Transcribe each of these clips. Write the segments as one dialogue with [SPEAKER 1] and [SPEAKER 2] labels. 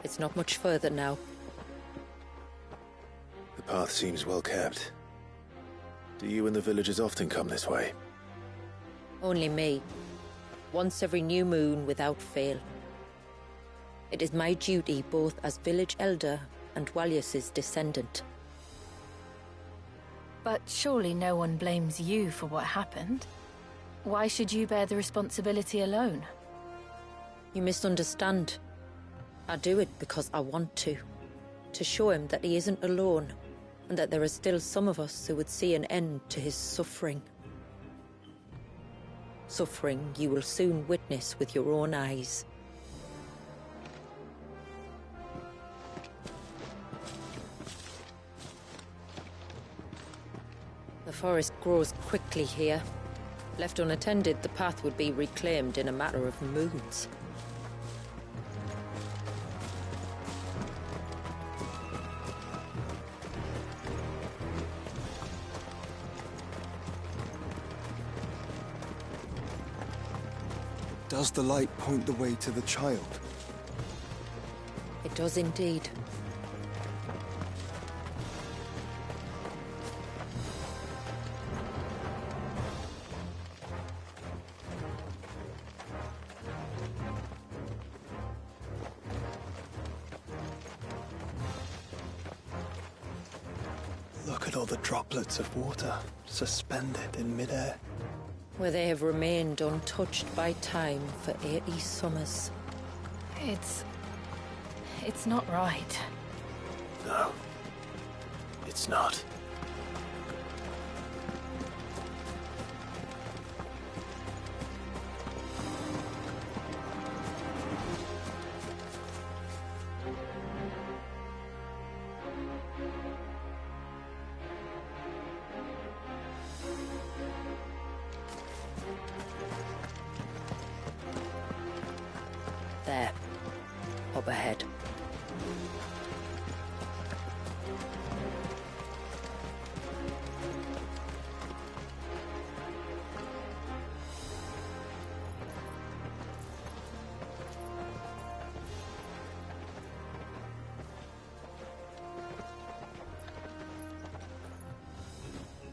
[SPEAKER 1] It's not much further now.
[SPEAKER 2] The path seems well kept. Do you and the villagers often come this way?
[SPEAKER 1] Only me. Once every new moon without fail. It is my duty both as village elder and Walyus's descendant.
[SPEAKER 3] But surely no one blames you for what happened. Why should you bear the responsibility alone?
[SPEAKER 1] You misunderstand. I do it because I want to. To show him that he isn't alone, and that there are still some of us who would see an end to his suffering. Suffering you will soon witness with your own eyes. The forest grows quickly here. Left unattended, the path would be reclaimed in a matter of moons.
[SPEAKER 4] Does the light point the way to the child?
[SPEAKER 1] It does indeed.
[SPEAKER 4] Look at all the droplets of water suspended in midair.
[SPEAKER 1] Where they have remained untouched by time for 80 summers.
[SPEAKER 3] It's not right.
[SPEAKER 2] No. It's not.
[SPEAKER 1] There. Up ahead.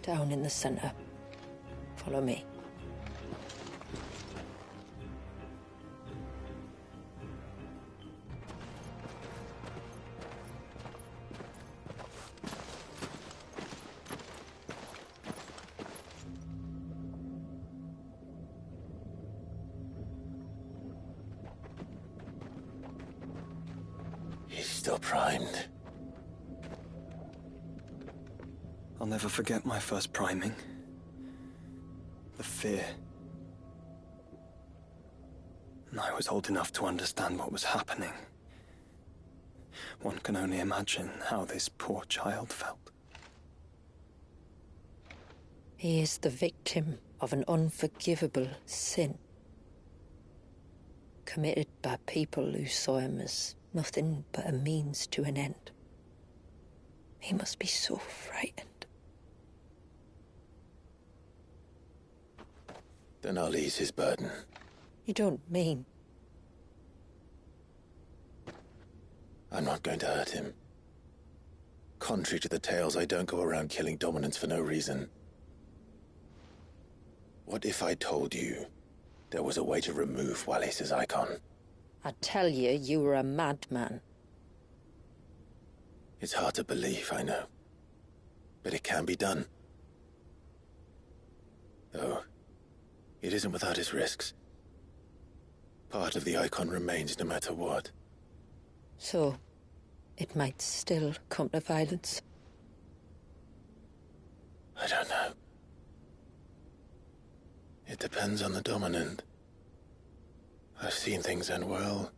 [SPEAKER 1] Down in the center. Follow me.
[SPEAKER 2] He's still primed.
[SPEAKER 4] I'll never forget my first priming. The fear. And I was old enough to understand what was happening. One can only imagine how this poor child felt.
[SPEAKER 1] He is the victim of an unforgivable sin. Committed by people who saw him as nothing but a means to an end. He must be so frightened.
[SPEAKER 2] Then I'll ease his burden.
[SPEAKER 1] You don't mean...
[SPEAKER 2] I'm not going to hurt him. Contrary to the tales, I don't go around killing dominants for no reason. What if I told you there was a way to remove Walyus's icon?
[SPEAKER 1] I tell you, you were a madman.
[SPEAKER 2] It's hard to believe, I know. But it can be done. Though, it isn't without its risks. Part of the icon remains no matter what.
[SPEAKER 1] So, it might still come to violence.
[SPEAKER 2] I don't know. It depends on the dominant. I've seen things end well,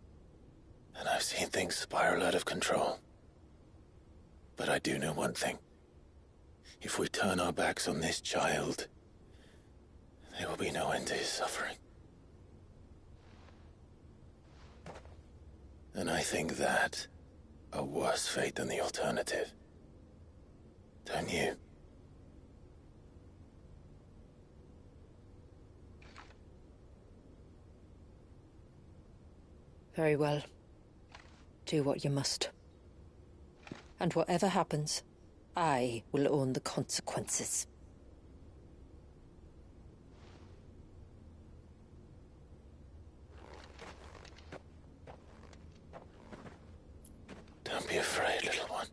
[SPEAKER 2] and I've seen things spiral out of control. But I do know one thing. If we turn our backs on this child, there will be no end to his suffering. And I think that a worse fate than the alternative. Don't you?
[SPEAKER 1] Very well. Do what you must. And whatever happens, I will own the consequences.
[SPEAKER 2] Don't be afraid, little one.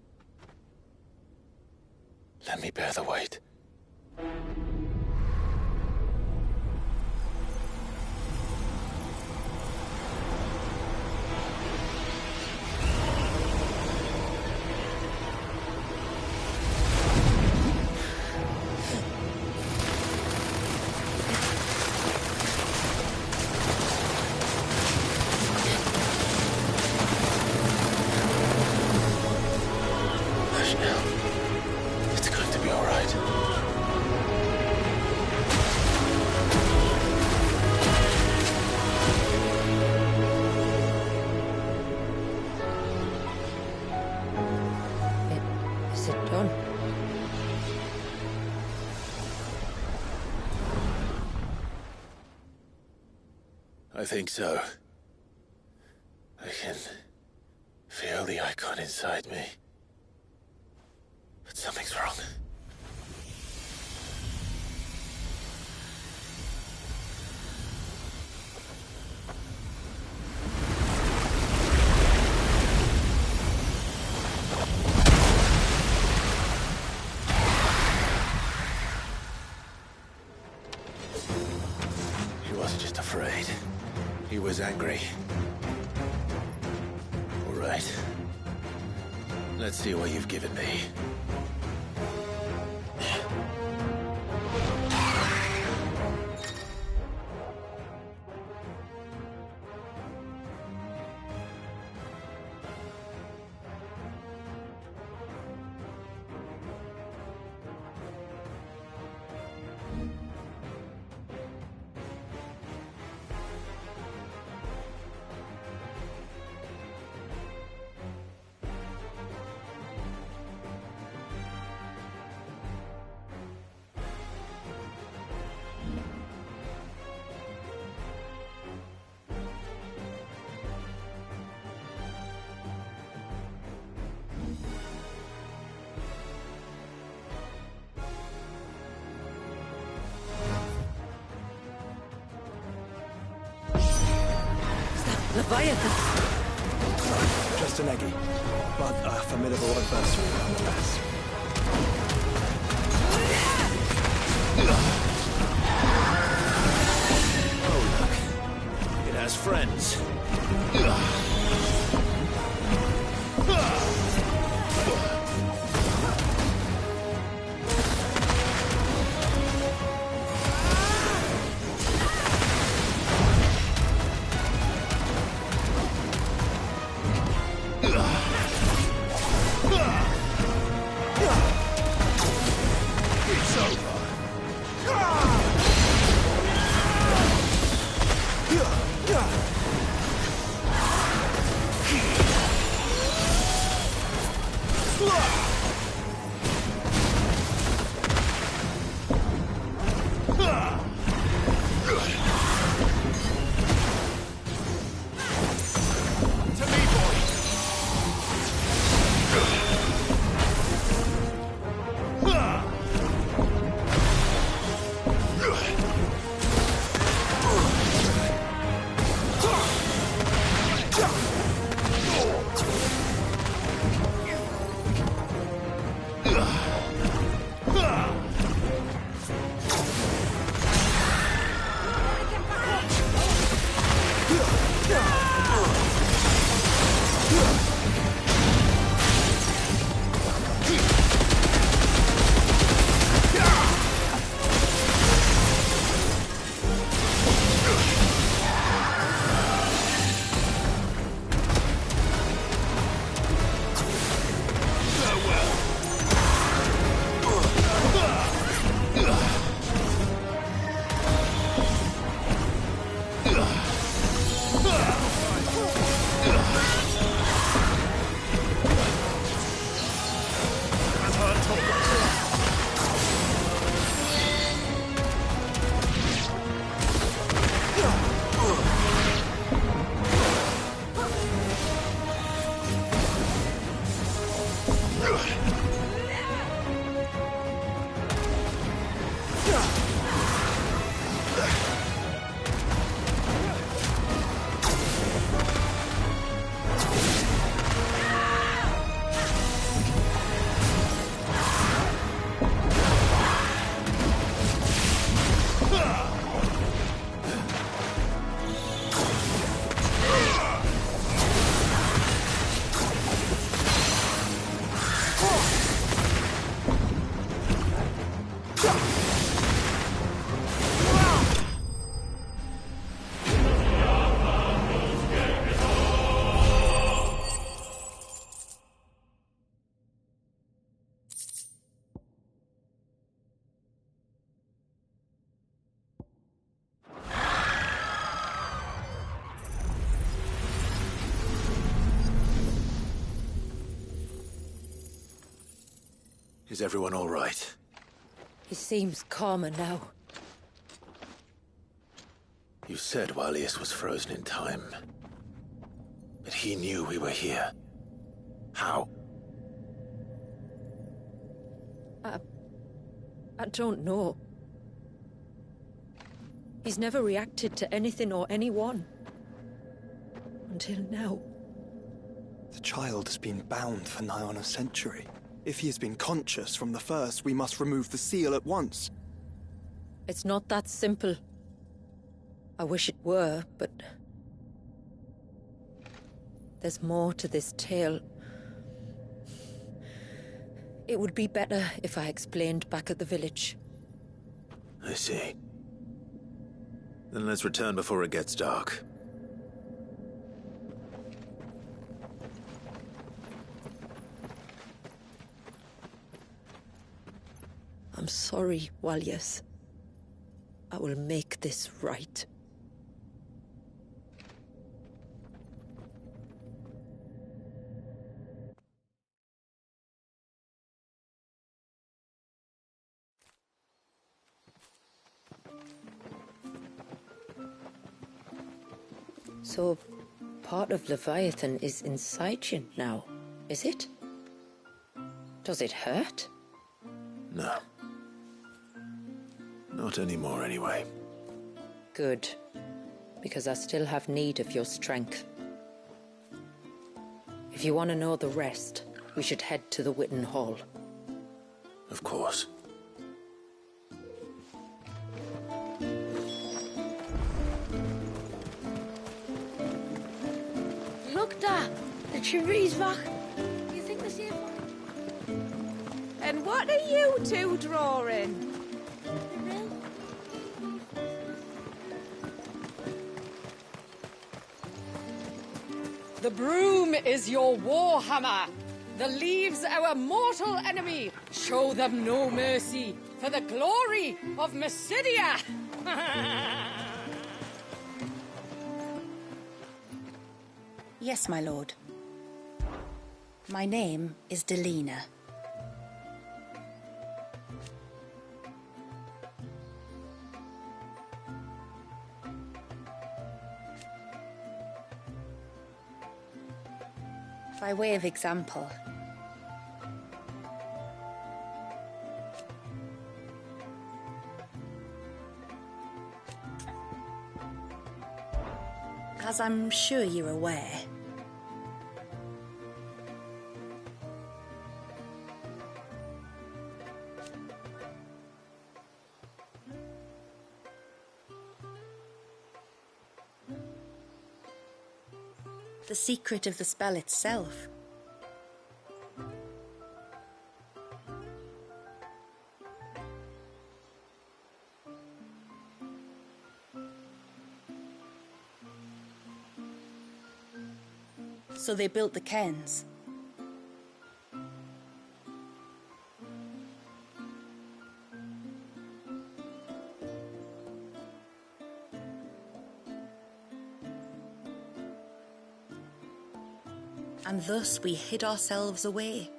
[SPEAKER 2] Let me bear the weight. Hush now. It's going to be all right.
[SPEAKER 1] Is it done?
[SPEAKER 2] I think so. I can feel the icon inside me. But something's wrong. He wasn't just afraid. He was angry. All right. Let's see what you've given me.
[SPEAKER 1] Leviathan!
[SPEAKER 4] Just an eggy, but a formidable adversary nonetheless.
[SPEAKER 2] Oh, look. It has friends. It's over. To me, boy. Is everyone all right?
[SPEAKER 1] He seems calmer now.
[SPEAKER 2] You said Walius was frozen in time. But he knew we were here. How?
[SPEAKER 1] I don't know. He's never reacted to anything or anyone. Until now.
[SPEAKER 4] The child has been bound for nigh on a century. If he has been conscious from the first, we must remove the seal at once.
[SPEAKER 1] It's not that simple. I wish it were, but... there's more to this tale. It would be better if I explained back at the village.
[SPEAKER 2] I see. Then let's return before it gets dark.
[SPEAKER 1] I'm sorry, Walius. I will make this right. So, part of Leviathan is inside you now, is it? Does it hurt?
[SPEAKER 2] No. Not anymore, anyway.
[SPEAKER 1] Good. Because I still have need of your strength. If you want to know the rest, we should head to the Witten Hall.
[SPEAKER 2] Of course.
[SPEAKER 5] Look there! The tree's back. You think the same one?
[SPEAKER 6] And what are you two drawing?
[SPEAKER 7] The broom is your warhammer. The leaves our mortal enemy. Show them no mercy for the glory of Mysidia.
[SPEAKER 8] Yes, my lord. My name is Delina. By way of example, as I'm sure you're aware, the secret of the spell itself. So they built the cairns. And thus we hid ourselves away.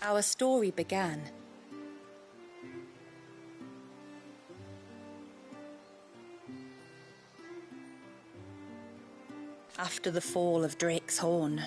[SPEAKER 8] Our story began after the fall of Drake's Horn.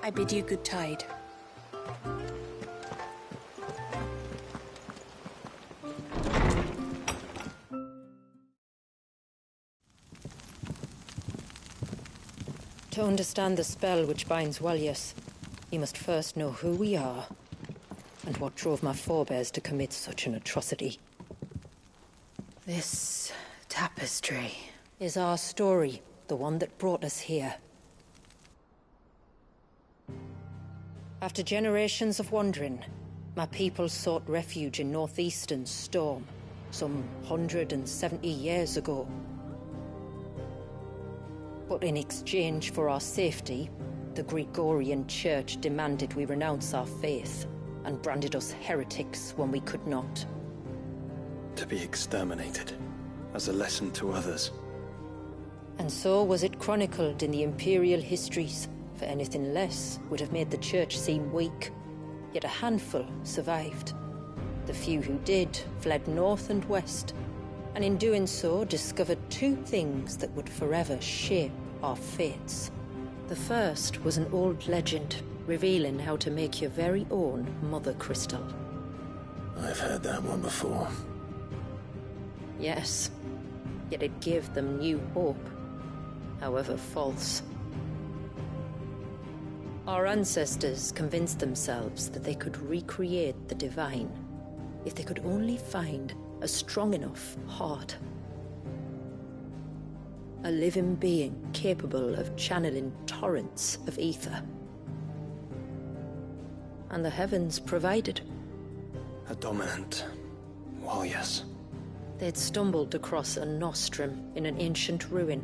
[SPEAKER 8] I bid you good tide.
[SPEAKER 1] To understand the spell which binds Walyas, you must first know who we are, and what drove my forebears to commit such an atrocity.
[SPEAKER 3] This tapestry
[SPEAKER 1] Is our story, the one that brought us here. After generations of wandering, my people sought refuge in northeastern Storm, some 170 years ago. But in exchange for our safety, the Gregorian Church demanded we renounce our faith, and branded us heretics when we could not.
[SPEAKER 4] To be exterminated, as a lesson to others.
[SPEAKER 1] And so was it chronicled in the imperial histories, for anything less would have made the Church seem weak. Yet a handful survived. The few who did fled north and west, and in doing so discovered two things that would forever shape our fates. The first was an old legend revealing how to make your very own mother crystal.
[SPEAKER 2] I've heard that one before.
[SPEAKER 1] Yes, yet it gave them new hope, however false. Our ancestors convinced themselves that they could recreate the divine if they could only find a strong enough heart. A living being capable of channeling torrents of ether. And the heavens provided.
[SPEAKER 4] A dominant. Well, yes.
[SPEAKER 1] They'd stumbled across a nostrum in an ancient ruin,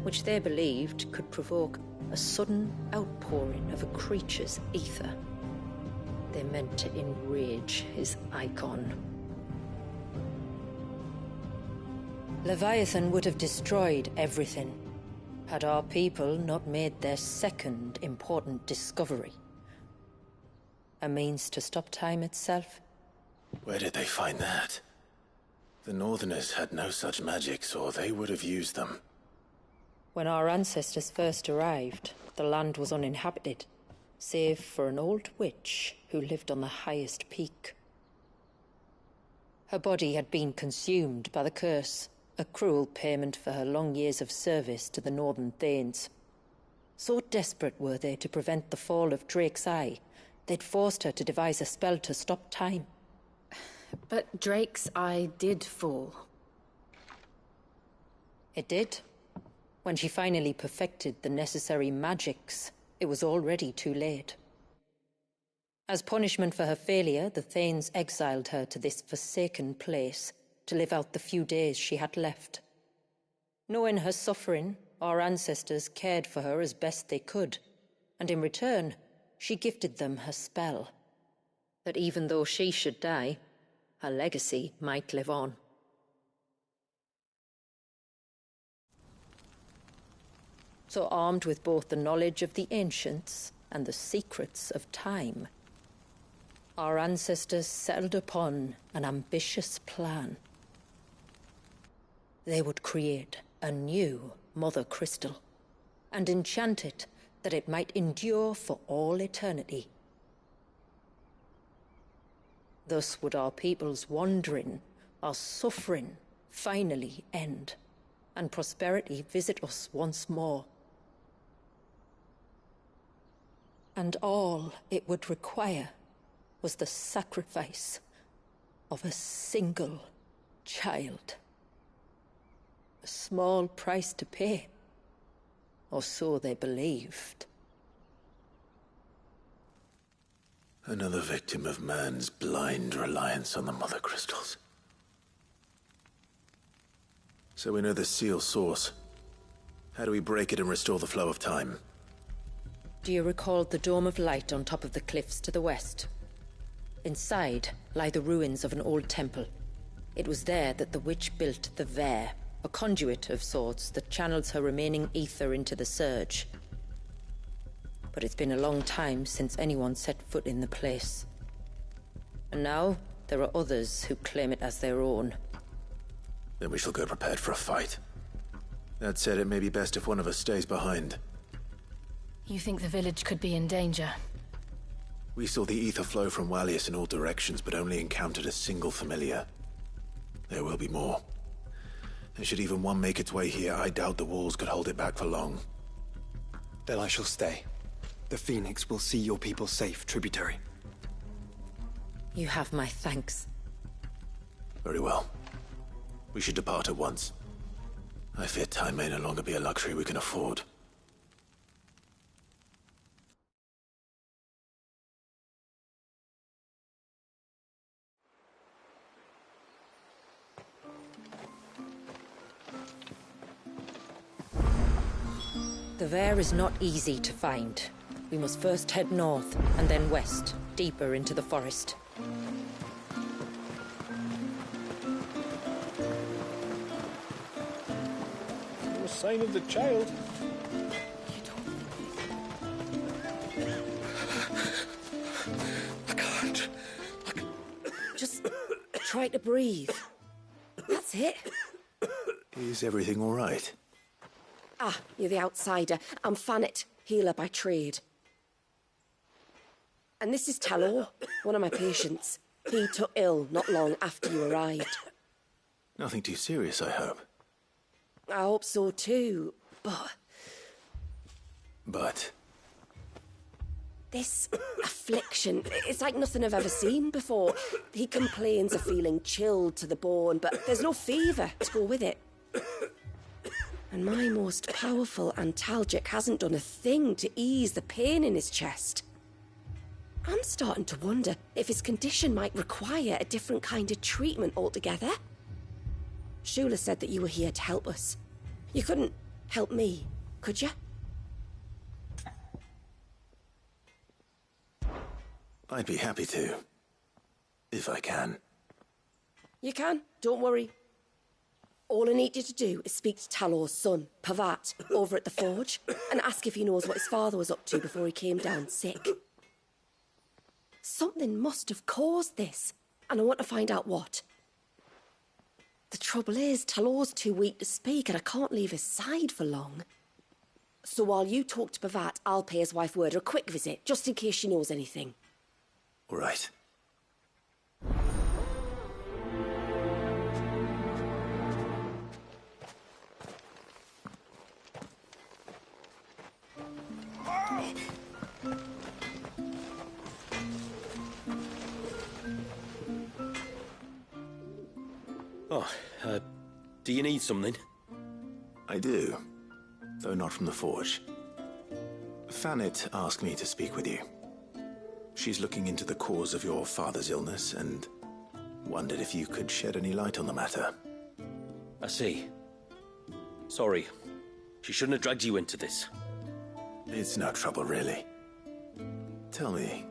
[SPEAKER 1] which they believed could provoke a sudden outpouring of a creature's ether. They meant to enrage his icon. Leviathan would have destroyed everything, had our people not made their second important discovery. A means to stop time itself.
[SPEAKER 2] Where did they find that? The Northerners had no such magics, or they would have used them.
[SPEAKER 1] When our ancestors first arrived, the land was uninhabited, save for an old witch who lived on the highest peak. Her body had been consumed by the curse, a cruel payment for her long years of service to the Northern Thanes. So desperate were they to prevent the fall of Drake's Eye, they'd forced her to devise a spell to stop time.
[SPEAKER 3] But Drake's Eye did fall.
[SPEAKER 1] It did. When she finally perfected the necessary magics, it was already too late. As punishment for her failure, the Thanes exiled her to this forsaken place to live out the few days she had left. Knowing her suffering, our ancestors cared for her as best they could, and in return, she gifted them her spell. That even though she should die, her legacy might live on. So armed with both the knowledge of the ancients and the secrets of time, our ancestors settled upon an ambitious plan. They would create a new Mother Crystal and enchant it that it might endure for all eternity. Thus would our people's wandering, our suffering, finally end, and prosperity visit us once more. And all it would require was the sacrifice of a single child. A small price to pay, or so they believed.
[SPEAKER 2] Another victim of man's blind reliance on the Mother Crystals. So we know the seal source. How do we break it and restore the flow of time?
[SPEAKER 1] Do you recall the dome of light on top of the cliffs to the west? Inside lie the ruins of an old temple. It was there that the witch built the Vare, a conduit of sorts that channels her remaining ether into the surge. But it's been a long time since anyone set foot in the place. And now, there are others who claim it as their own.
[SPEAKER 2] Then we shall go prepared for a fight. That said, it may be best if one of us stays behind.
[SPEAKER 3] You think the village could be in danger?
[SPEAKER 2] We saw the ether flow from Wallius in all directions, but only encountered a single familiar. There will be more. And should even one make its way here, I doubt the walls could hold it back for long.
[SPEAKER 4] Then I shall stay. The Phoenix will see your people safe, tributary.
[SPEAKER 1] You have my thanks.
[SPEAKER 2] Very well. We should depart at once. I fear time may no longer be a luxury we can afford.
[SPEAKER 1] The Vare is not easy to find. We must first head north, and then west, deeper into the forest.
[SPEAKER 9] No sign of the child.
[SPEAKER 4] I can't.
[SPEAKER 5] Just try to breathe. That's it.
[SPEAKER 2] Is everything all right?
[SPEAKER 5] Ah, you're the outsider. I'm Fannet, healer by trade. And this is Talor, one of my patients. He took ill not long after you arrived.
[SPEAKER 2] Nothing too serious, I hope.
[SPEAKER 5] I hope so too, but...
[SPEAKER 2] But...
[SPEAKER 5] This affliction, it's like nothing I've ever seen before. He complains of feeling chilled to the bone, but there's no fever to go with it. And my most powerful antalgic hasn't done a thing to ease the pain in his chest. I'm starting to wonder if his condition might require a different kind of treatment altogether. Shula said that you were here to help us. You couldn't help me, could you?
[SPEAKER 2] I'd be happy to. If I can.
[SPEAKER 5] You can, don't worry. All I need you to do is speak to Talor's son, Pavat, over at the forge, and ask if he knows what his father was up to before he came down sick. Something must have caused this, and I want to find out what. The trouble is, Talor's too weak to speak, and I can't leave his side for long. So while you talk to Pavat, I'll pay his wife word a quick visit, just in case she knows anything.
[SPEAKER 2] All right.
[SPEAKER 9] Do you need something?
[SPEAKER 2] I do, though not from the forge. Fannet asked me to speak with you. She's looking into the cause of your father's illness and wondered if you could shed any light on the matter.
[SPEAKER 9] I see. Sorry. She shouldn't have dragged you into this.
[SPEAKER 2] It's no trouble, really. Tell me,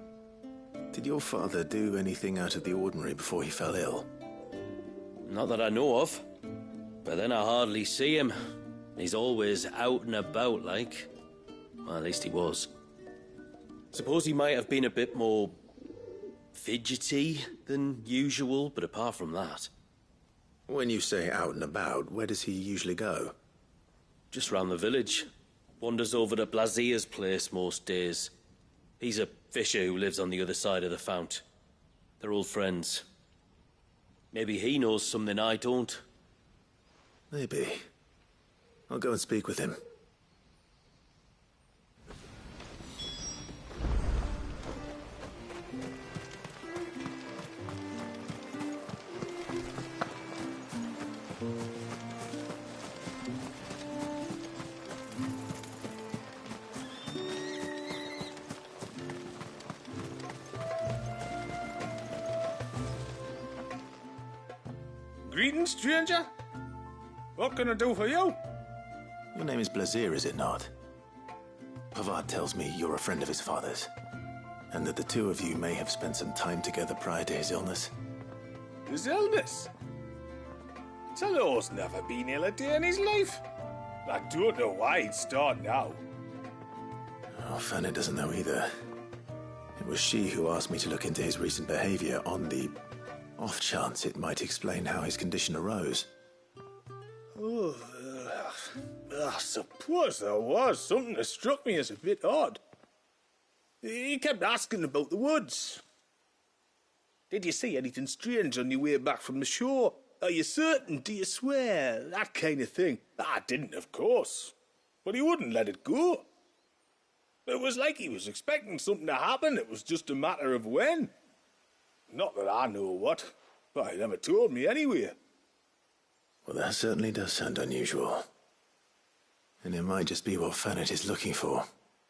[SPEAKER 2] did your father do anything out of the ordinary before he fell ill?
[SPEAKER 9] Not that I know of. But then I hardly see him. He's always out and about, like. Well, at least he was. Suppose he might have been a bit more fidgety than usual, but apart from that...
[SPEAKER 2] When you say out and about, where does he usually go?
[SPEAKER 9] Just round the village. Wanders over to Blazier's place most days. He's a fisher who lives on the other side of the fount. They're old friends. Maybe he knows something I don't.
[SPEAKER 2] Maybe. I'll go and speak with him.
[SPEAKER 10] Greetings, stranger. What can I do for you?
[SPEAKER 2] Your name is Blazier, is it not? Pavad tells me you're a friend of his father's, and that the two of you may have spent some time together prior to his illness.
[SPEAKER 10] His illness? Talor's never been ill a day in his life. I don't know why he'd start now.
[SPEAKER 2] Oh, Fanny doesn't know either. It was she who asked me to look into his recent behavior on the off chance it might explain how his condition arose.
[SPEAKER 10] Oh, I suppose there was something that struck me as a bit odd. He kept asking about the woods. Did you see anything strange on your way back from the shore? Are you certain? Do you swear? That kind of thing. I didn't, of course. But he wouldn't let it go. It was like he was expecting something to happen. It was just a matter of when. Not that I know what. But he never told me anyway.
[SPEAKER 2] Well, that certainly does sound unusual. And it might just be what Fanet is looking for.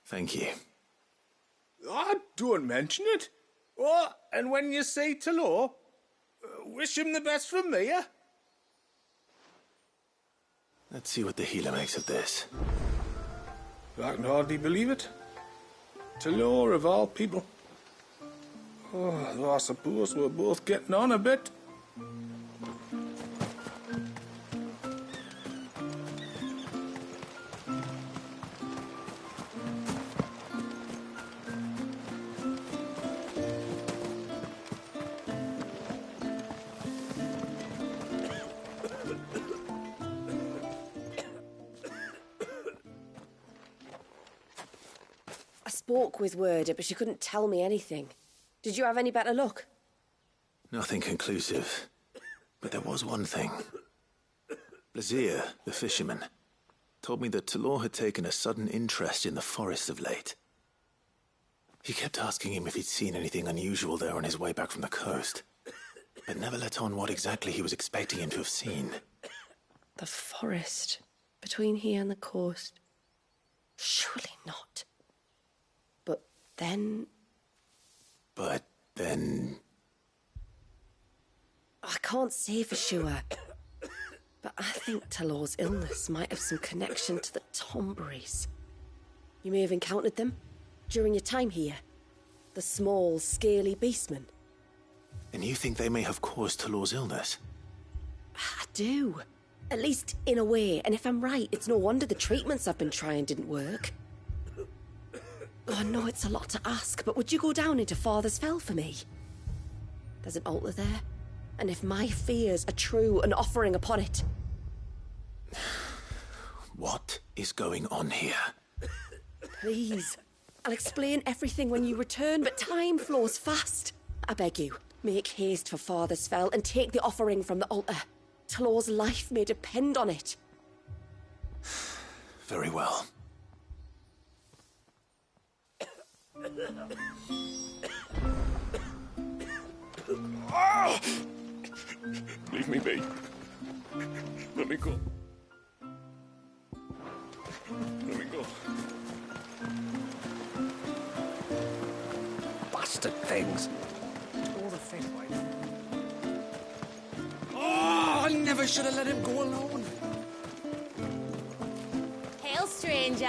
[SPEAKER 2] Thank you.
[SPEAKER 10] Don't mention it. Oh, and when you say Talor, wish him the best from me, eh?
[SPEAKER 2] Let's see what the healer makes of this.
[SPEAKER 10] I can hardly believe it. Talor of all people. Oh, though I suppose we're both getting on a bit.
[SPEAKER 5] I spoke with Werder, but she couldn't tell me anything. Did you have any better luck?
[SPEAKER 2] Nothing conclusive. But there was one thing. Blazir, the fisherman, told me that Talor had taken a sudden interest in the forest of late. He kept asking him if he'd seen anything unusual there on his way back from the coast, but never let on what exactly he was expecting him to have seen.
[SPEAKER 5] The forest between here and the coast. Surely not. But then... I can't say for sure. But I think Talor's illness might have some connection to the Tomberries. You may have encountered them during your time here. The small, scaly beastmen.
[SPEAKER 2] And you think they may have caused Talor's illness?
[SPEAKER 5] I do. At least in a way. And if I'm right, it's no wonder the treatments I've been trying didn't work. Oh, I know it's a lot to ask, but would you go down into Father's Fell for me? There's an altar there, and if my fears are true, an offering upon it.
[SPEAKER 2] What is going on here?
[SPEAKER 5] Please. I'll explain everything when you return, but time flows fast. I beg you, make haste for Father's Fell and take the offering from the altar. Talor's life may depend on it.
[SPEAKER 2] Very well.
[SPEAKER 10] Leave me be. Let me go. Let me go. Bastard things. All the thing, wife. Oh, I never should have let him go alone.
[SPEAKER 6] Hail, stranger.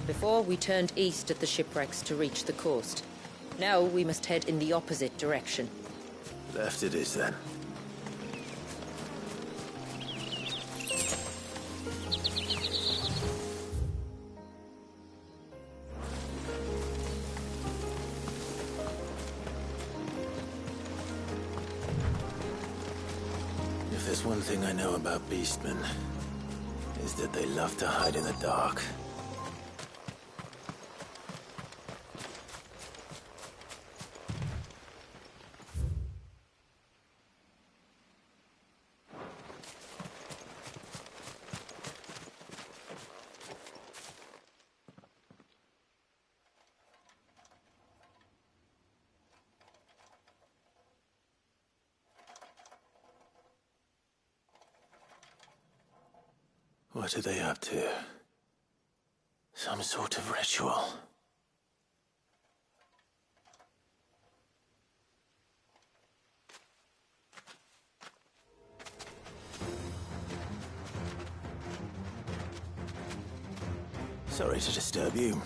[SPEAKER 1] Before, we turned east at the shipwrecks to reach the coast. Now we must head in the opposite direction.
[SPEAKER 2] Left it is, then. If there's one thing I know about beastmen, is that they love to hide in the dark. What are they up to? Some sort of ritual. Sorry to disturb you.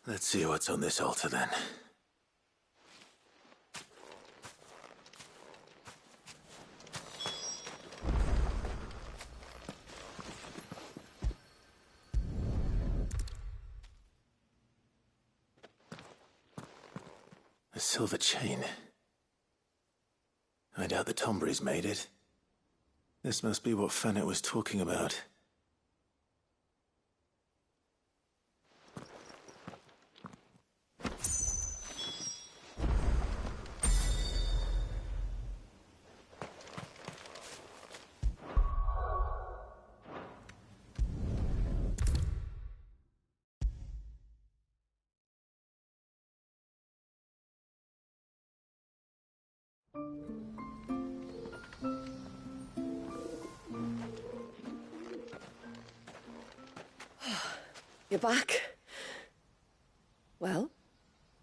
[SPEAKER 2] Let's see what's on this altar then. A silver chain. I doubt the Tombrys made it. This must be what Fennec was talking about.
[SPEAKER 5] You're back. Well,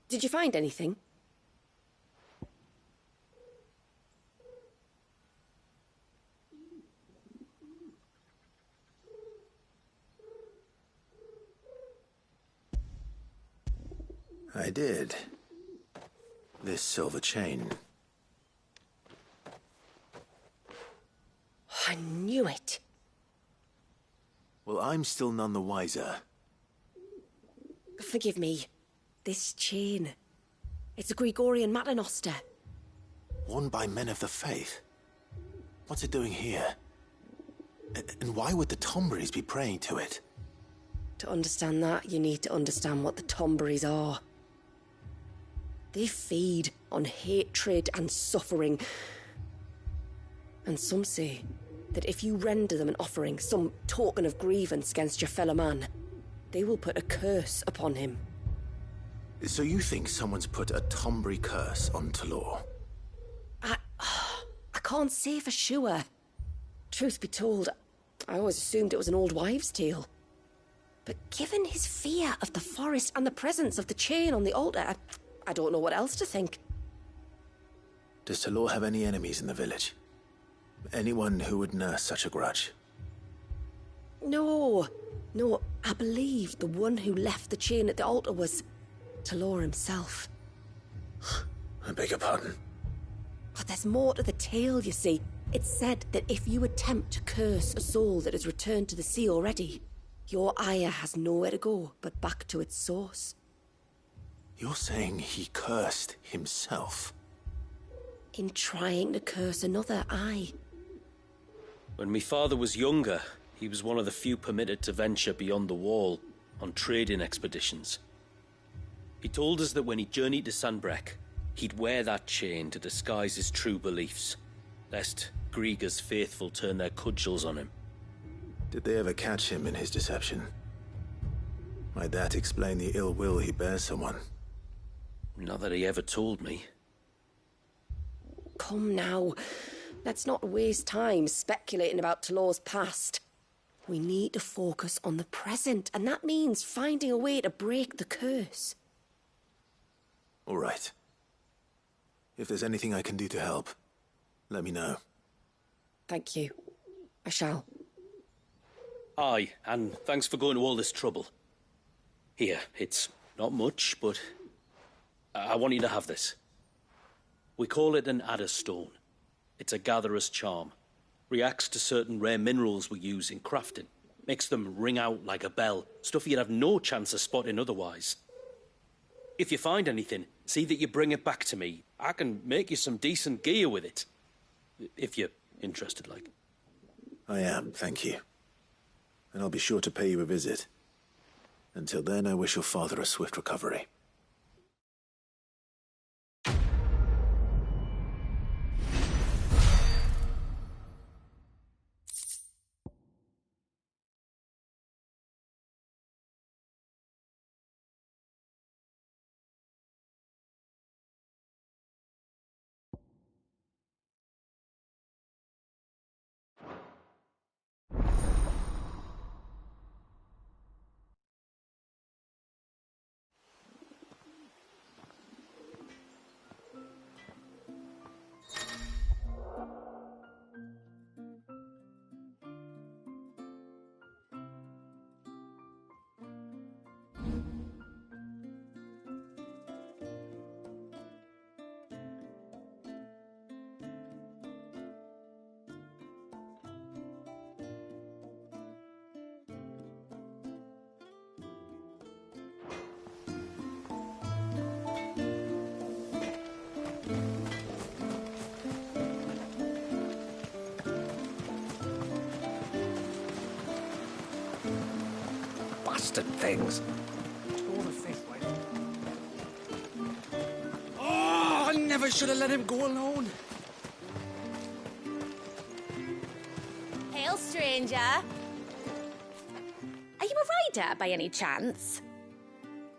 [SPEAKER 5] did you find anything?
[SPEAKER 2] I did. This silver chain.
[SPEAKER 5] I knew it.
[SPEAKER 2] Well, I'm still none the wiser.
[SPEAKER 5] Forgive me. This chain. It's a Gregorian Maternoster.
[SPEAKER 2] Worn by men of the faith. What's it doing here? And why would the Tombrys be praying to it?
[SPEAKER 5] To understand that, you need to understand what the Tombrys are. They feed on hatred and suffering. And some say that if you render them an offering, some token of grievance against your fellow man, they will put a curse upon him.
[SPEAKER 2] So you think someone's put a Tombry curse on Talor?
[SPEAKER 5] I can't say for sure. Truth be told, I always assumed it was an old wives' tale. But given his fear of the forest and the presence of the chain on the altar, I don't know what else to think.
[SPEAKER 2] Does Talor have any enemies in the village? Anyone who would nurse such a grudge?
[SPEAKER 5] No, I believe the one who left the chain at the altar was Talor himself.
[SPEAKER 2] I beg your pardon?
[SPEAKER 5] But there's more to the tale, you see. It's said that if you attempt to curse a soul that has returned to the sea already, your ire has nowhere to go but back to its source.
[SPEAKER 2] You're saying he cursed himself?
[SPEAKER 5] In trying to curse another, aye.
[SPEAKER 9] When my father was younger, he was one of the few permitted to venture beyond the wall on trading expeditions. He told us that when he journeyed to Sanbreque, he'd wear that chain to disguise his true beliefs, lest Grieger's faithful turn their cudgels on him.
[SPEAKER 2] Did they ever catch him in his deception? Might that explain the ill will he bears someone?
[SPEAKER 9] Not that he ever told me.
[SPEAKER 5] Come now, let's not waste time speculating about Talor's past. We need to focus on the present, and that means finding a way to break the curse.
[SPEAKER 2] All right. If there's anything I can do to help, let me know.
[SPEAKER 5] Thank you. I shall.
[SPEAKER 9] Aye, and thanks for going to all this trouble. Here, it's not much, but I want you to have this. We call it an adder stone. It's a gatherer's charm. Reacts to certain rare minerals we use in crafting. Makes them ring out like a bell, stuff you'd have no chance of spotting otherwise. If you find anything, see that you bring it back to me. I can make you some decent gear with it. If you're interested, like.
[SPEAKER 2] I am, thank you. And I'll be sure to pay you a visit. Until then, I wish your father a swift recovery.
[SPEAKER 10] bastard things. Oh, I never should have let him go alone.
[SPEAKER 11] Hail, stranger. Are you a rider by any chance?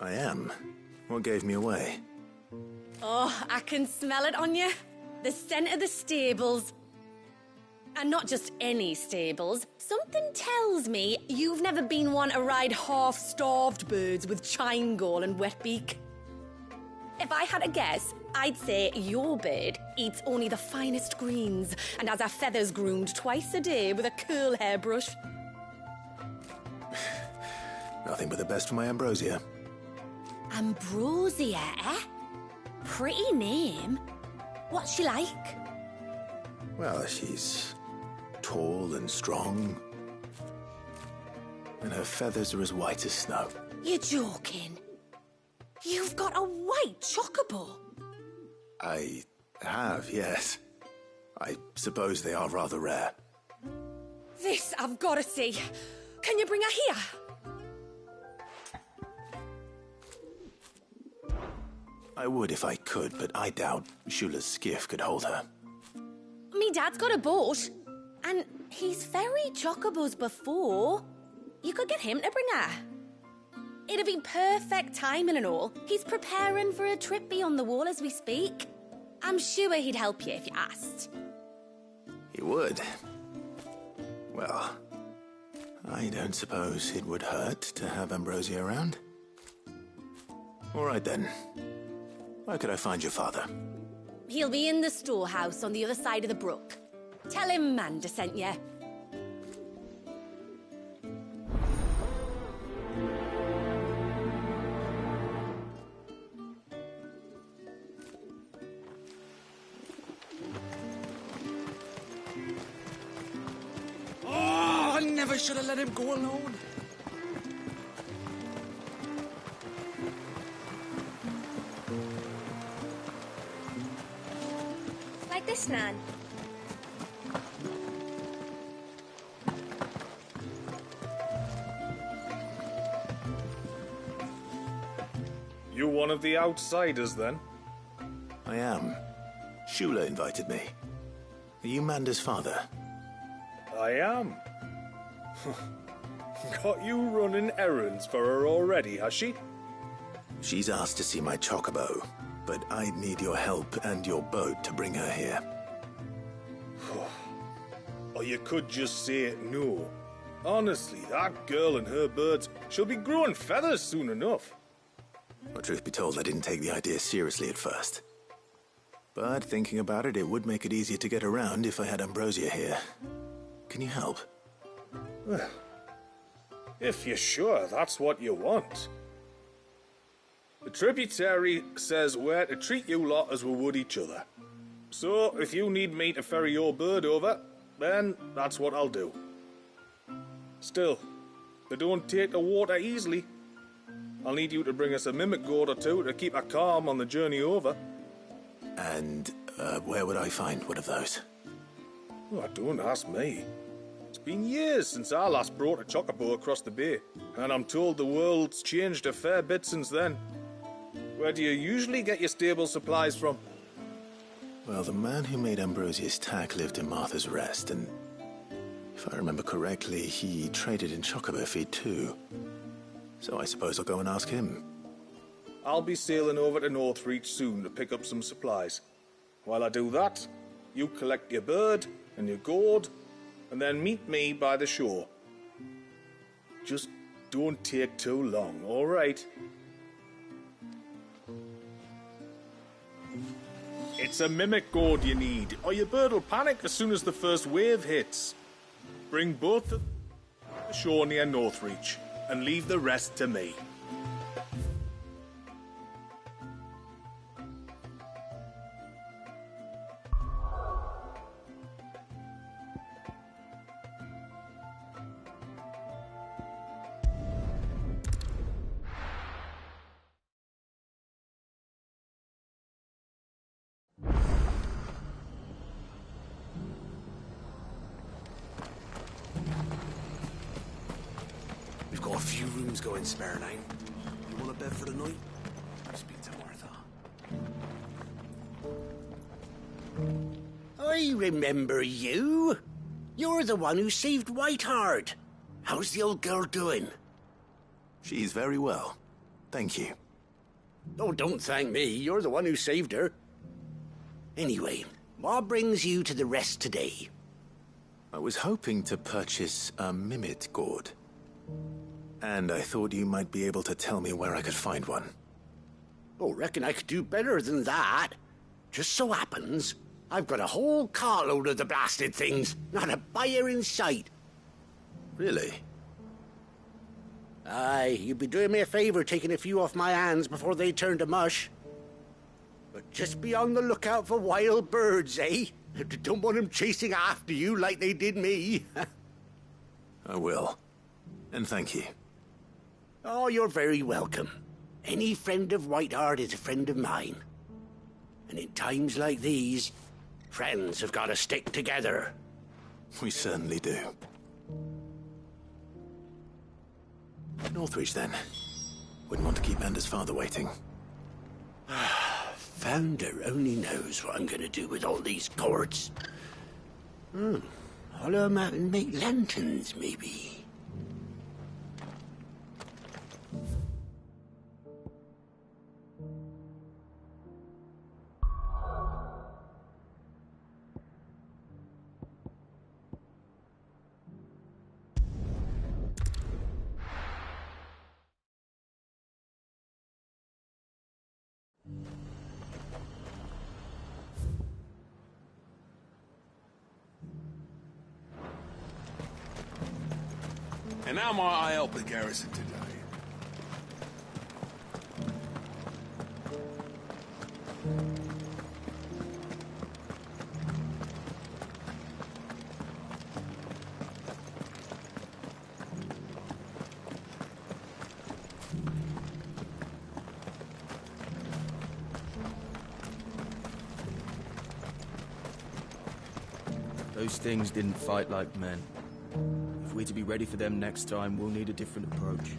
[SPEAKER 2] I am. What gave me away?
[SPEAKER 11] Oh, I can smell it on you. The scent of the stables. And not just any stables. Something tells me you've never been one to ride half-starved birds with chine gall and wet beak. If I had to guess, I'd say your bird eats only the finest greens and has her feathers groomed twice a day with a curl hairbrush.
[SPEAKER 2] Nothing but the best for my Ambrosia.
[SPEAKER 11] Ambrosia, eh? Pretty name. What's she like?
[SPEAKER 2] Well, she's tall and strong. And her feathers are as white as snow.
[SPEAKER 11] You're joking. You've got a white chocobo.
[SPEAKER 2] I have, yes. I suppose they are rather rare.
[SPEAKER 11] This I've got to see. Can you bring her here?
[SPEAKER 2] I would if I could, but I doubt Shula's skiff could hold her.
[SPEAKER 11] Me dad's got a boat. And he's ferried chocobos before. You could get him to bring her. It'd be perfect timing and all. He's preparing for a trip beyond the wall as we speak. I'm sure he'd help you if you asked.
[SPEAKER 2] He would. Well, I don't suppose it would hurt to have Ambrosia around. All right then. Where could I find your father?
[SPEAKER 11] He'll be in the storehouse on the other side of the brook. Tell him Manda sent you.
[SPEAKER 10] Oh, I never should have let him go alone.
[SPEAKER 11] Like this, Nan.
[SPEAKER 10] You one of the outsiders, then?
[SPEAKER 2] I am. Shula invited me. Are you Manda's father?
[SPEAKER 10] I am. Got you running errands for her already, has she?
[SPEAKER 2] She's asked to see my chocobo, but I'd need your help and your boat to bring her here.
[SPEAKER 10] Or you could just say no. Honestly, that girl and her birds, she'll be growing feathers soon enough.
[SPEAKER 2] Well, truth be told, I didn't take the idea seriously at first. But thinking about it, it would make it easier to get around if I had Ambrosia here. Can you help?
[SPEAKER 10] Well, if you're sure that's what you want. The tributary says we're to treat you lot as we would each other. So, if you need me to ferry your bird over, then that's what I'll do. Still, they don't take the water easily. I'll need you to bring us a mimic gourd or two to keep her calm on the journey over.
[SPEAKER 2] And where would I find one of those?
[SPEAKER 10] Oh, don't ask me. It's been years since I last brought a chocobo across the bay, and I'm told the world's changed a fair bit since then. Where do you usually get your stable supplies from?
[SPEAKER 2] Well, the man who made Ambrosia's tack lived in Martha's Rest, and if I remember correctly, he traded in chocobo feed too. So I suppose I'll go and ask him.
[SPEAKER 10] I'll be sailing over to Northreach soon to pick up some supplies. While I do that, you collect your bird and your gourd, and then meet me by the shore. Just don't take too long, all right? It's a mimic gourd you need, or your bird will panic as soon as the first wave hits. Bring both to the shore near Northreach, and leave the rest to me.
[SPEAKER 12] got a few rooms going spare now. You want a bed for the night? Speak to Martha.
[SPEAKER 13] I remember you. You're the one who saved Whiteheart. How's the old girl doing?
[SPEAKER 2] She's very well. Thank you.
[SPEAKER 13] Oh, don't thank me. You're the one who saved her. Anyway, what brings you to the rest today?
[SPEAKER 2] I was hoping to purchase a mimit gourd. And I thought you might be able to tell me where I could find one.
[SPEAKER 13] Oh, reckon I could do better than that. Just so happens, I've got a whole carload of the blasted things. Not a buyer in sight.
[SPEAKER 2] Really?
[SPEAKER 13] Aye, you'd be doing me a favor taking a few off my hands before they turn to mush. But just be on the lookout for wild birds, eh? Don't want them chasing after you like they did me.
[SPEAKER 2] I will. And thank you.
[SPEAKER 13] Oh, you're very welcome. Any friend of Whiteheart is a friend of mine. And in times like these, friends have got to stick together.
[SPEAKER 2] We certainly do. Northreach, then. Wouldn't want to keep Anders' father waiting.
[SPEAKER 13] Founder only knows what I'm going to do with all these gourds. Hollow them out and make lanterns, maybe.
[SPEAKER 12] And how might I help the garrison today?
[SPEAKER 14] Those things didn't fight like men. If we're to be ready for them next time, we'll need a different approach.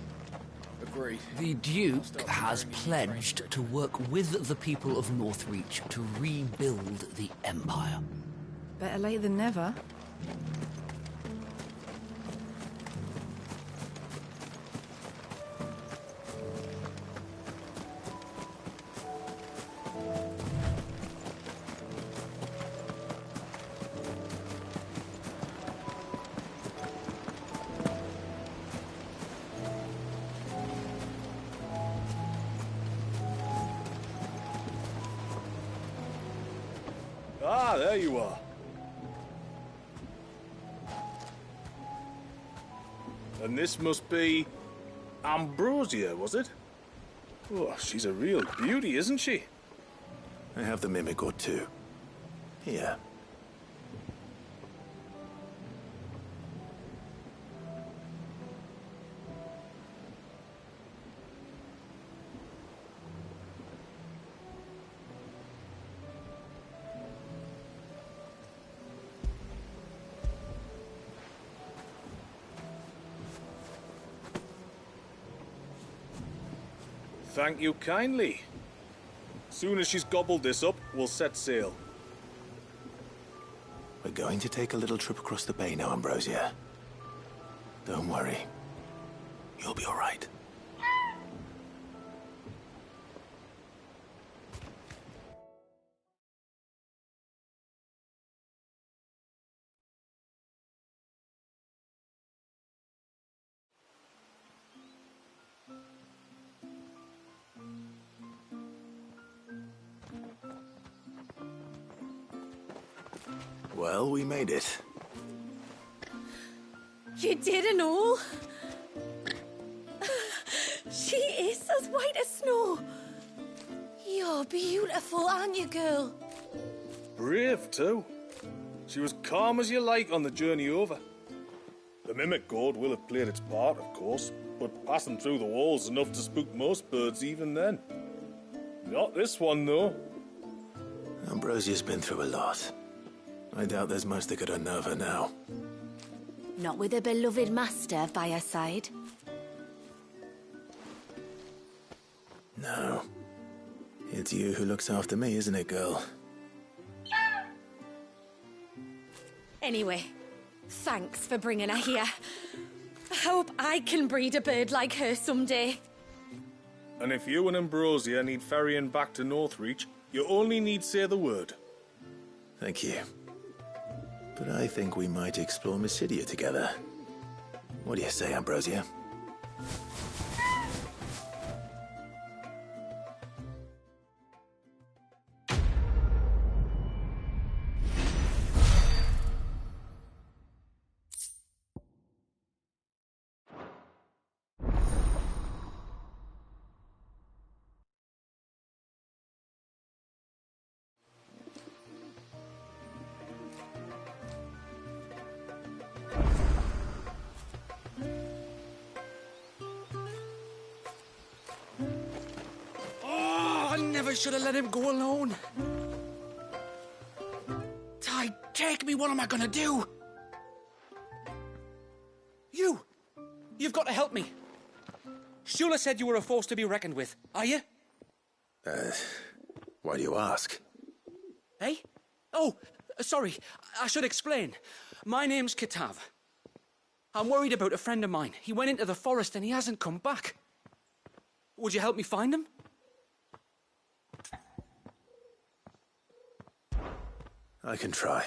[SPEAKER 12] Agreed.
[SPEAKER 15] The Duke has pledged to work with the people of Northreach to rebuild the Empire.
[SPEAKER 6] Better late than never.
[SPEAKER 10] Ah, there you are. And this must be Ambrosia, was it? Oh, she's a real beauty, isn't she?
[SPEAKER 2] I have the mimic or two. Here.
[SPEAKER 10] Thank you kindly. Soon as she's gobbled this up, we'll set sail.
[SPEAKER 2] We're going to take a little trip across the bay now, Ambrosia. Don't worry. You'll be all right. Well, we made it.
[SPEAKER 11] You didn't all? She is as white as snow. You're beautiful, aren't you, girl?
[SPEAKER 10] Brave, too. She was calm as you like on the journey over. The mimic gourd will have played its part, of course, but passing through the walls enough to spook most birds even then. Not this one, though.
[SPEAKER 2] Ambrosia's been through a lot. I doubt there's much that could unnerve her now.
[SPEAKER 11] Not with a beloved master by her side.
[SPEAKER 2] No. It's you who looks after me, isn't it, girl?
[SPEAKER 11] Anyway, thanks for bringing her here. I hope I can breed a bird like her someday.
[SPEAKER 10] And if you and Ambrosia need ferrying back to Northreach, you only need say the word.
[SPEAKER 2] Thank you. But I think we might explore Mysidia together. What do you say, Ambrosia?
[SPEAKER 12] I should have let him go alone. Ty, take me. What am I gonna do?
[SPEAKER 16] You've got to help me. Shula said you were a force to be reckoned with. Are you?
[SPEAKER 2] Why do you ask?
[SPEAKER 16] Hey? Oh, sorry. I should explain. My name's Kitav. I'm worried about a friend of mine. He went into the forest and he hasn't come back. Would you help me find him?
[SPEAKER 2] I can try.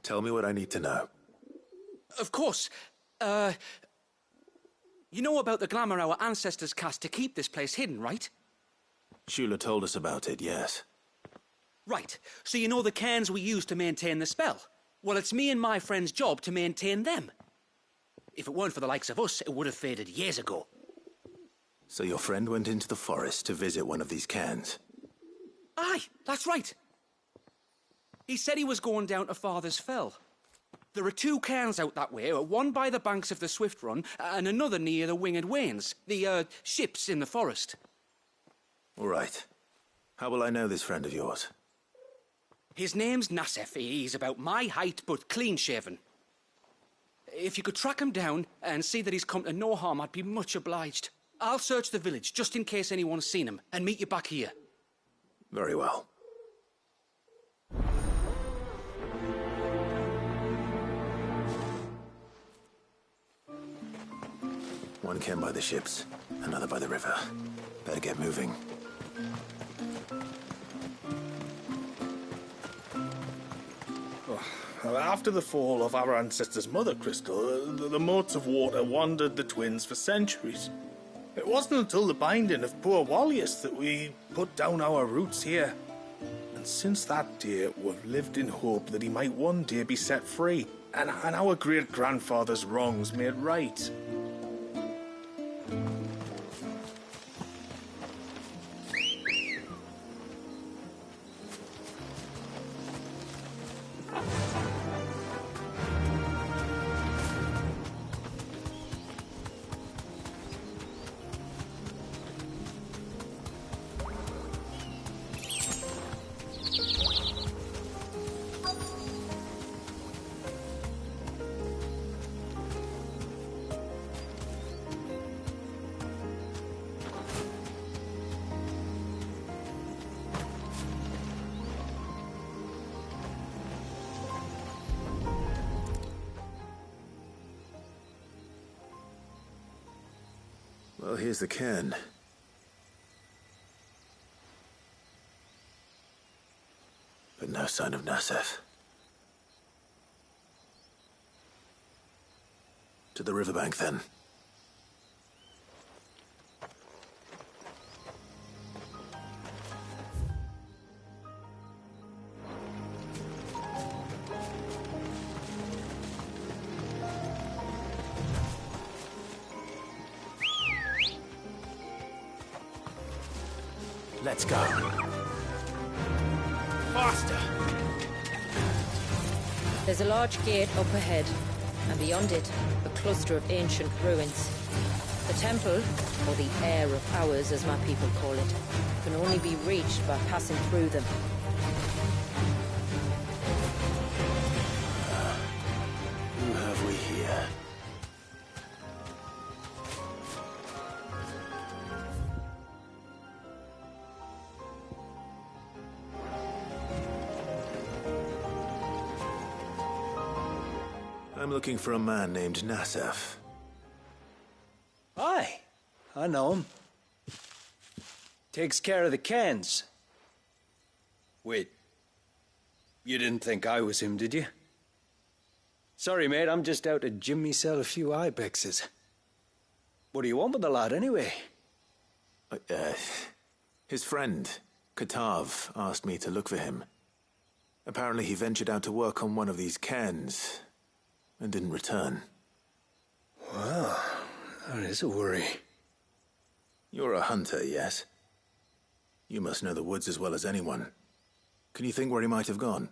[SPEAKER 2] Tell me what I need to know.
[SPEAKER 16] Of course. You know about the glamour our ancestors cast to keep this place hidden, right?
[SPEAKER 2] Shula told us about it, yes.
[SPEAKER 16] Right. So you know the cairns we use to maintain the spell? Well, it's me and my friend's job to maintain them. If it weren't for the likes of us, it would have faded years ago.
[SPEAKER 2] So your friend went into the forest to visit one of these cairns?
[SPEAKER 16] Aye, that's right. He said he was going down to Father's Fell. There are 2 cairns out that way, one by the banks of the Swift Run, and another near the Winged Wains, the, ships in the forest.
[SPEAKER 2] All right. How will I know this friend of yours?
[SPEAKER 16] His name's Nassef. He's about my height, but clean-shaven. If you could track him down and see that he's come to no harm, I'd be much obliged. I'll search the village, just in case anyone's seen him, and meet you back here.
[SPEAKER 2] Very well. One cairn by the ships, another by the river. Better get moving.
[SPEAKER 10] After the fall of our ancestor's mother, Crystal, the moats of water wandered the twins for centuries. It wasn't until the binding of poor Wallius that we put down our roots here. And since that day, we've lived in hope that he might one day be set free, and our great-grandfather's wrongs made right.
[SPEAKER 2] Well, here's the cairn. But no sign of Nassef. To the riverbank, then. Let's go.
[SPEAKER 10] Faster!
[SPEAKER 1] There's a large gate up ahead, and beyond it, a cluster of ancient ruins. The temple, or the Heir of Hours as my people call it, can only be reached by passing through them.
[SPEAKER 2] Who have we here? I'm looking for a man named Nassef.
[SPEAKER 17] Aye, I know him. Takes care of the cans. Wait, you didn't think I was him, did you? Sorry, mate, I'm just out to gym myself a few ibexes. What do you want with the lad, anyway?
[SPEAKER 2] His friend, Katav, asked me to look for him. Apparently he ventured out to work on one of these cairns and didn't return.
[SPEAKER 17] Well, that is a worry.
[SPEAKER 2] You're a hunter, yes? You must know the woods as well as anyone. Can you think where he might have gone?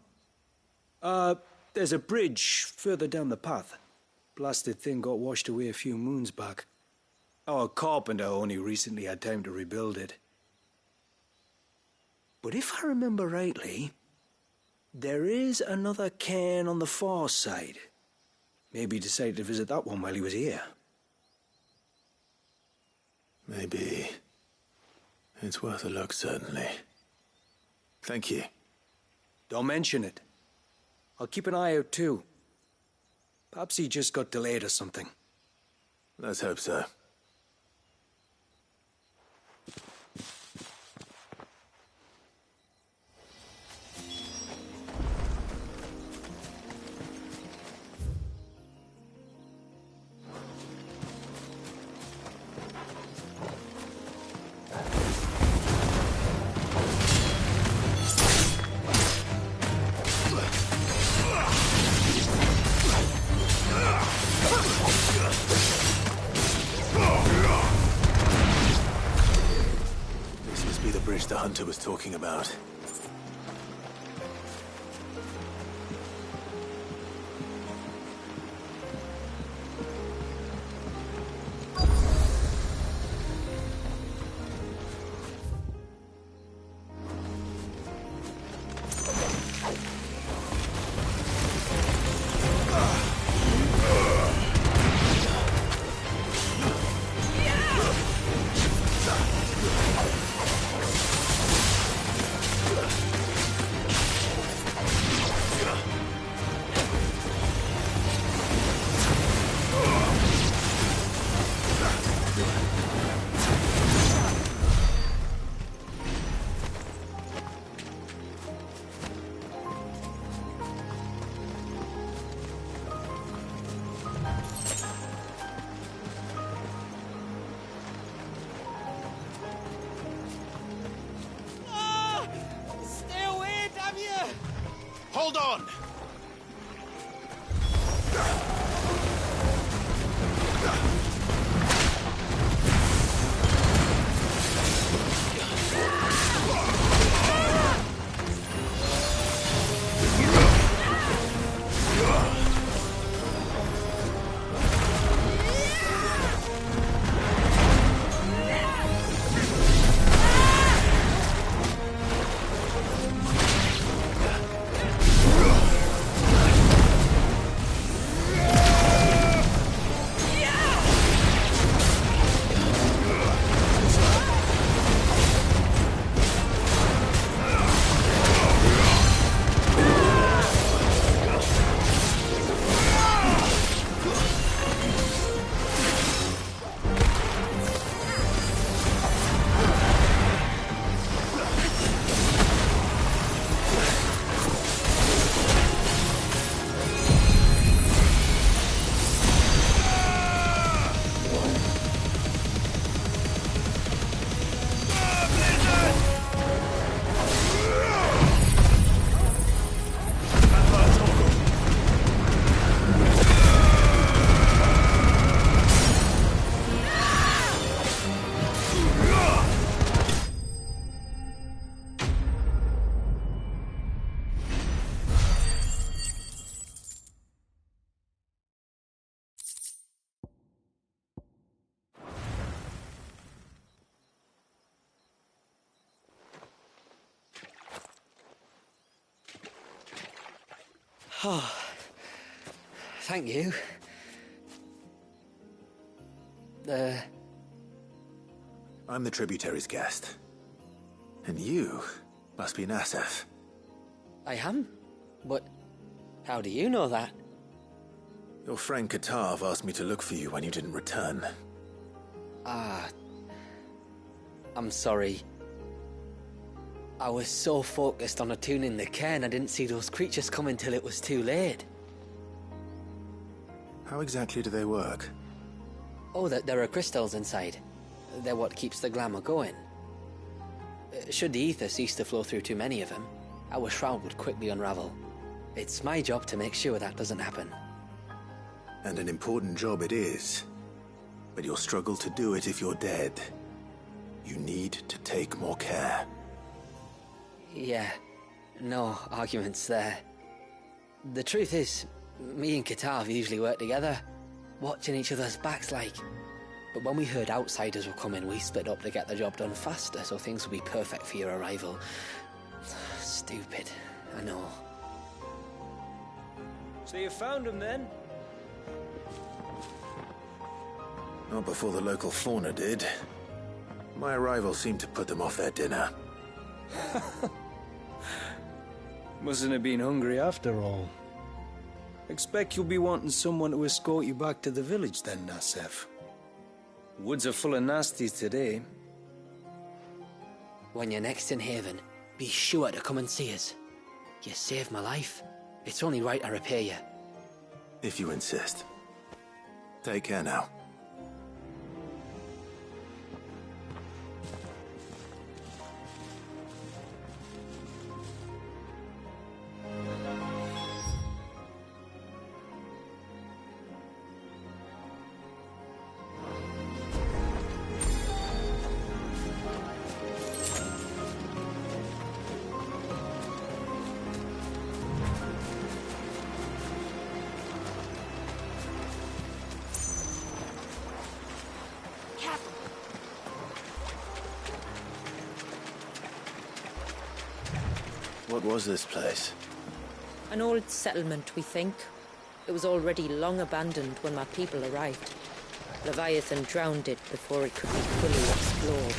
[SPEAKER 17] There's a bridge further down the path. Blasted thing got washed away a few moons back. Our carpenter only recently had time to rebuild it. But if I remember rightly, there is another cairn on the far side. Maybe he decided to visit that one while he was here.
[SPEAKER 2] Maybe. It's worth a look, certainly. Thank you.
[SPEAKER 17] Don't mention it. I'll keep an eye out too. Perhaps he just got delayed or something.
[SPEAKER 2] Let's hope so. The hunter was talking about.
[SPEAKER 10] Hold on!
[SPEAKER 16] Oh, thank you.
[SPEAKER 2] I'm the tributary's guest. And you must be Nassef.
[SPEAKER 16] I am? But how do you know that?
[SPEAKER 2] Your friend Katav asked me to look for you when you didn't return.
[SPEAKER 18] I'm sorry. I was so focused on attuning the cairn, I didn't see those creatures coming till it was too late.
[SPEAKER 2] How exactly do they work?
[SPEAKER 18] Oh, there are crystals inside. They're what keeps the glamour going. Should the ether cease to flow through too many of them, our shroud would quickly unravel. It's my job to make sure that doesn't happen.
[SPEAKER 2] And an important job it is. But you'll struggle to do it if you're dead. You need to take more care.
[SPEAKER 18] Yeah, no arguments there. The truth is, me and Katav usually work together, watching each other's backs like. But when we heard outsiders were coming, we split up to get the job done faster, so things would be perfect for your arrival. Stupid, I know.
[SPEAKER 9] So you found him then?
[SPEAKER 2] Not before the local fauna did. My arrival seemed to put them off their dinner.
[SPEAKER 17] Mustn't have been hungry after all. Expect you'll be wanting someone to escort you back to the village then, Nasef. Woods are full of nasties today.
[SPEAKER 18] When you're next in Haven, be sure to come and see us. You saved my life. It's only right I repay you.
[SPEAKER 2] If you insist. Take care now. What was this place?
[SPEAKER 1] An old settlement, we think. It was already long abandoned when my people arrived. Leviathan drowned it before it could be fully explored.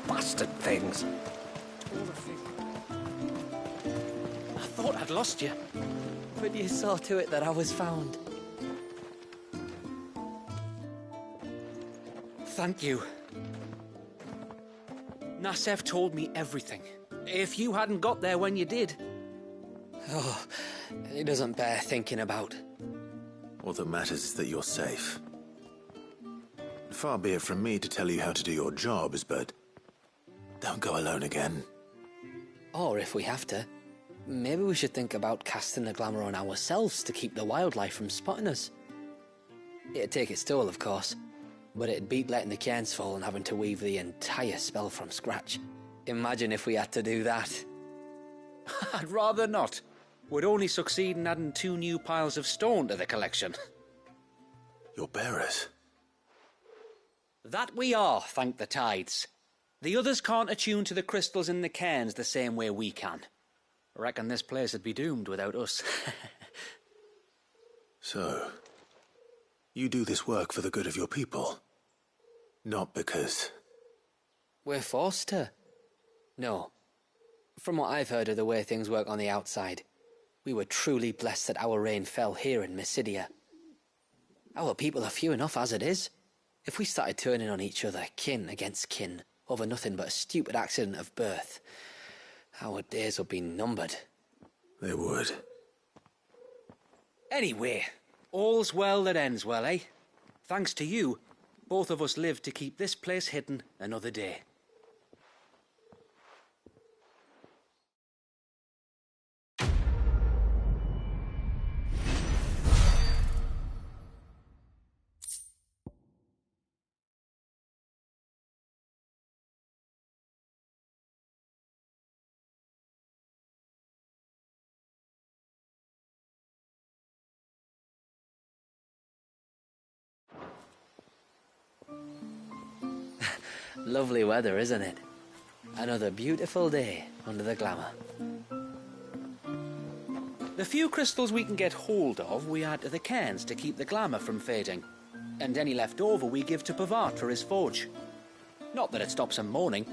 [SPEAKER 16] Bastard things. I thought I'd lost you.
[SPEAKER 18] But you saw to it that I was found.
[SPEAKER 16] Thank you. Nassef told me everything. If you hadn't got there when you did...
[SPEAKER 18] Oh, it doesn't bear thinking about.
[SPEAKER 2] All that matters is that you're safe. Far be it from me to tell you how to do your jobs, but don't go alone again.
[SPEAKER 18] Or if we have to, maybe we should think about casting the glamour on ourselves to keep the wildlife from spotting us. It'd take its toll, of course, but it'd beat letting the cairns fall and having to weave the entire spell from scratch. Imagine if we had to do that.
[SPEAKER 16] I'd rather not. We'd only succeed in adding 2 new piles of stone to the collection.
[SPEAKER 2] Your bearers?
[SPEAKER 16] That we are, thank the tides. The others can't attune to the crystals in the cairns the same way we can. I reckon this place would be doomed without us.
[SPEAKER 2] So, you do this work for the good of your people? Not because...
[SPEAKER 18] We're forced to. No. From what I've heard of the way things work on the outside, we were truly blessed that our rain fell here in Mysidia. Our people are few enough as it is. If we started turning on each other, kin against kin, over nothing but a stupid accident of birth, our days would be numbered.
[SPEAKER 2] They would.
[SPEAKER 16] Anyway, all's well that ends well, eh? Thanks to you, both of us lived to keep this place hidden another day.
[SPEAKER 18] Lovely weather, isn't it? Another beautiful day under the glamour.
[SPEAKER 16] The few crystals we can get hold of, we add to the cairns to keep the glamour from fading. And any left over we give to Pavard for his forge. Not that it stops him mourning.